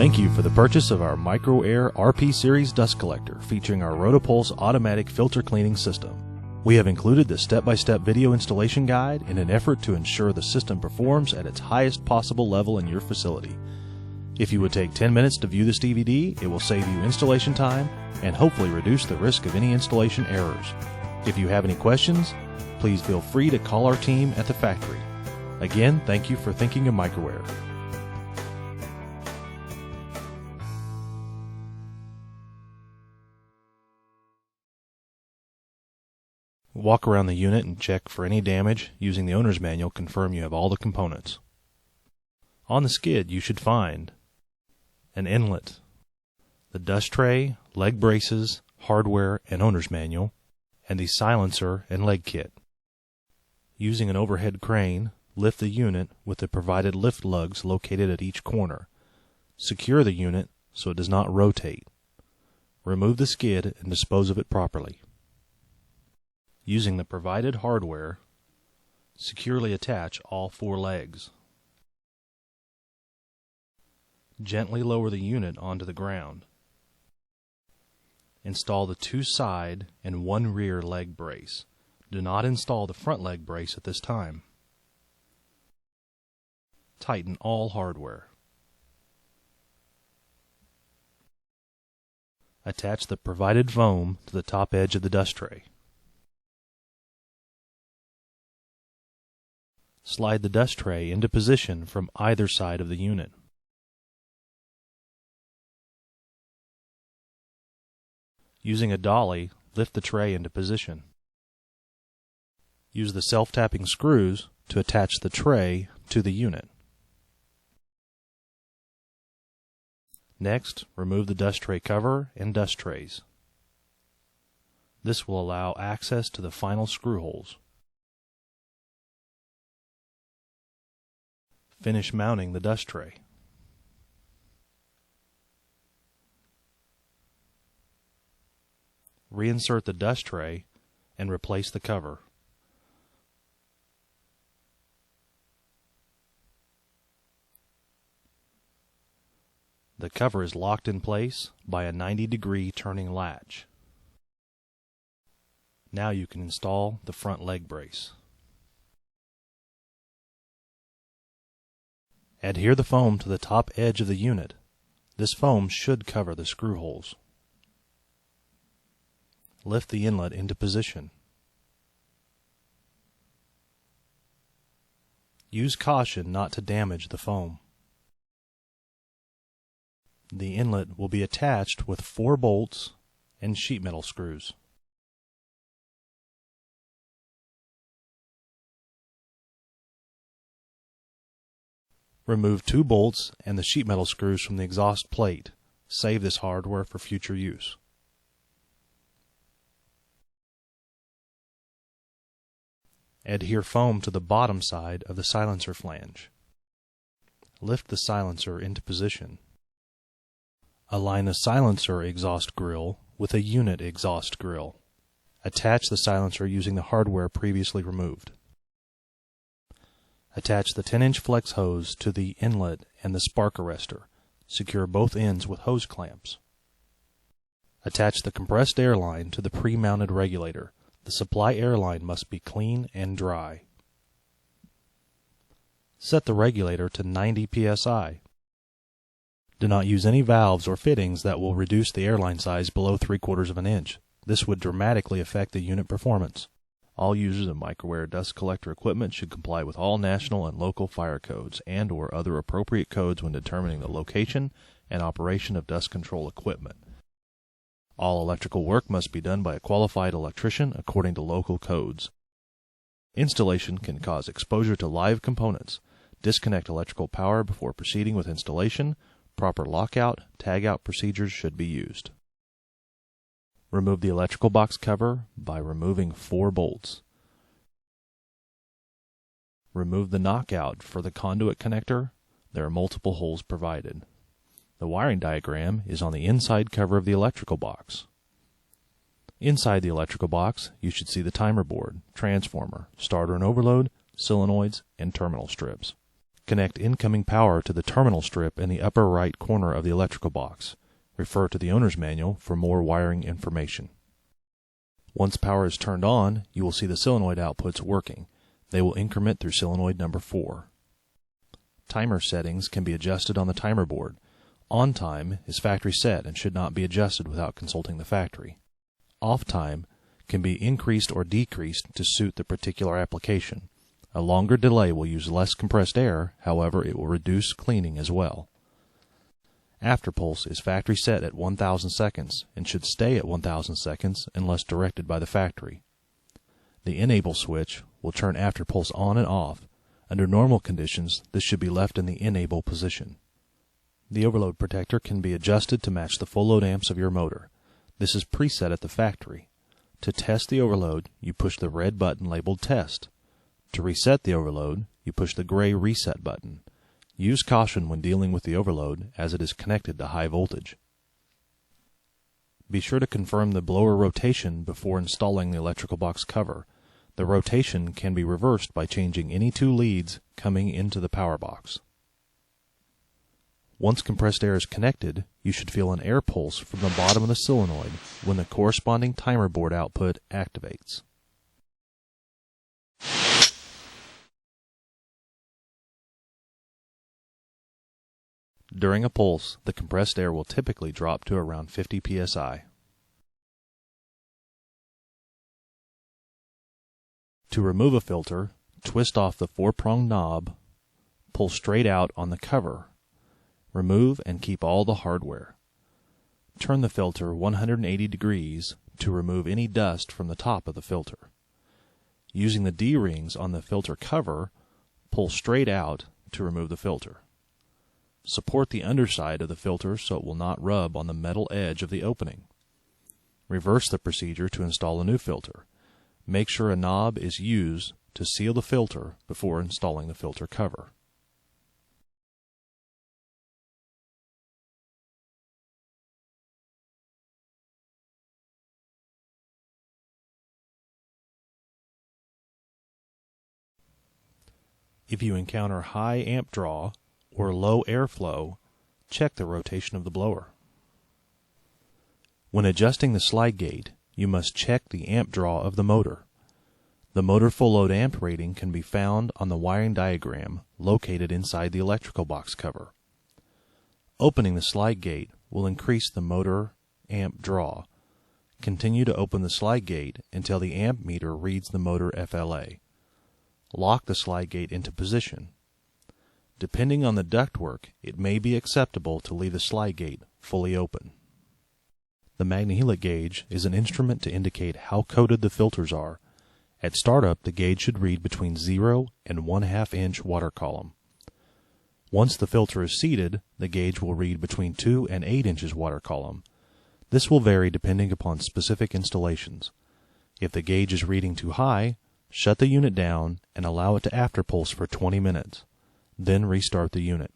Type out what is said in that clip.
Thank you for the purchase of our MicroAir RP Series dust collector featuring our Rotopulse automatic filter cleaning system. We have included the step-by-step video installation guide in an effort to ensure the system performs at its highest possible level in your facility. If you would take 10 minutes to view this DVD, it will save you installation time and hopefully reduce the risk of any installation errors. If you have any questions, please feel free to call our team at the factory. Again, thank you for thinking of MicroAir. Walk around the unit and check for any damage using the owner's manual. Confirm you have all the components. On the skid, you should find an inlet, the dust tray, leg braces, hardware, and owner's manual, and the silencer and leg kit. Using an overhead crane, lift the unit with the provided lift lugs located at each corner. Secure the unit so it does not rotate. Remove the skid and dispose of it properly. Using the provided hardware, securely attach all 4 legs. Gently lower the unit onto the ground. Install the 2 side and 1 rear leg brace. Do not install the front leg brace at this time. Tighten all hardware. Attach the provided foam to the top edge of the dust tray. Slide the dust tray into position from either side of the unit. Using a dolly, lift the tray into position. Use the self-tapping screws to attach the tray to the unit. Next, remove the dust tray cover and dust trays. This will allow access to the final screw holes. Finish mounting the dust tray. Reinsert the dust tray and replace the cover. The cover is locked in place by a 90-degree turning latch. Now you can install the front leg brace. Adhere the foam to the top edge of the unit. This foam should cover the screw holes. Lift the inlet into position. Use caution not to damage the foam. The inlet will be attached with 4 bolts and sheet metal screws. Remove 2 bolts and the sheet metal screws from the exhaust plate. Save this hardware for future use. Adhere foam to the bottom side of the silencer flange. Lift the silencer into position. Align the silencer exhaust grill with a unit exhaust grill. Attach the silencer using the hardware previously removed. Attach the 10-inch flex hose to the inlet and the spark arrestor. Secure both ends with hose clamps. Attach the compressed air line to the pre-mounted regulator. The supply air line must be clean and dry. Set the regulator to 90 psi. Do not use any valves or fittings that will reduce the airline size below 3/4 of an inch. This would dramatically affect the unit performance. All users of MicroAir dust collector equipment should comply with all national and local fire codes and/or other appropriate codes when determining the location and operation of dust control equipment. All electrical work must be done by a qualified electrician according to local codes. Installation can cause exposure to live components. Disconnect electrical power before proceeding with installation. Proper lockout, tagout procedures should be used. Remove the electrical box cover by removing 4 bolts. Remove the knockout for the conduit connector. There are multiple holes provided. The wiring diagram is on the inside cover of the electrical box. Inside the electrical box, you should see the timer board, transformer, starter and overload, solenoids, and terminal strips. disconnect incoming power to the terminal strip in the upper right corner of the electrical box. Refer to the owner's manual for more wiring information. Once power is turned on, you will see the solenoid outputs working. They will increment through solenoid number 4. Timer settings can be adjusted on the timer board. On time is factory set and should not be adjusted without consulting the factory. Off time can be increased or decreased to suit the particular application. A longer delay will use less compressed air, however it will reduce cleaning as well. After pulse is factory set at 1000 seconds and should stay at 1000 seconds unless directed by the factory. The enable switch will turn after pulse on and off. Under normal conditions, this should be left in the enable position. The overload protector can be adjusted to match the full load amps of your motor. This is preset at the factory. To test the overload, you push the red button labeled Test. To reset the overload, you push the gray Reset button. Use caution when dealing with the overload as it is connected to high voltage. Be sure to confirm the blower rotation before installing the electrical box cover. The rotation can be reversed by changing any 2 leads coming into the power box. Once compressed air is connected, you should feel an air pulse from the bottom of the solenoid when the corresponding timer board output activates. During a pulse, the compressed air will typically drop to around 50 psi. To remove a filter, twist off the 4-pronged knob, pull straight out on the cover. Remove and keep all the hardware. Turn the filter 180 degrees to remove any dust from the top of the filter. Using the D-rings on the filter cover, pull straight out to remove the filter. Support the underside of the filter so it will not rub on the metal edge of the opening. Reverse the procedure to install a new filter. Make sure a knob is used to seal the filter before installing the filter cover. If you encounter high amp draw or low airflow, check the rotation of the blower. When adjusting the slide gate, you must check the amp draw of the motor. The motor full load amp rating can be found on the wiring diagram located inside the electrical box cover. Opening the slide gate will increase the motor amp draw. Continue to open the slide gate until the amp meter reads the motor FLA. Lock the slide gate into position. Depending on the ductwork, it may be acceptable to leave the slide gate fully open. The magnehelic gauge is an instrument to indicate how coated the filters are. At startup, the gauge should read between 0 and 1/2 inch water column. Once the filter is seated, the gauge will read between 2 and 8 inches water column. This will vary depending upon specific installations. If the gauge is reading too high, shut the unit down and allow it to afterpulse for 20 minutes. Then restart the unit.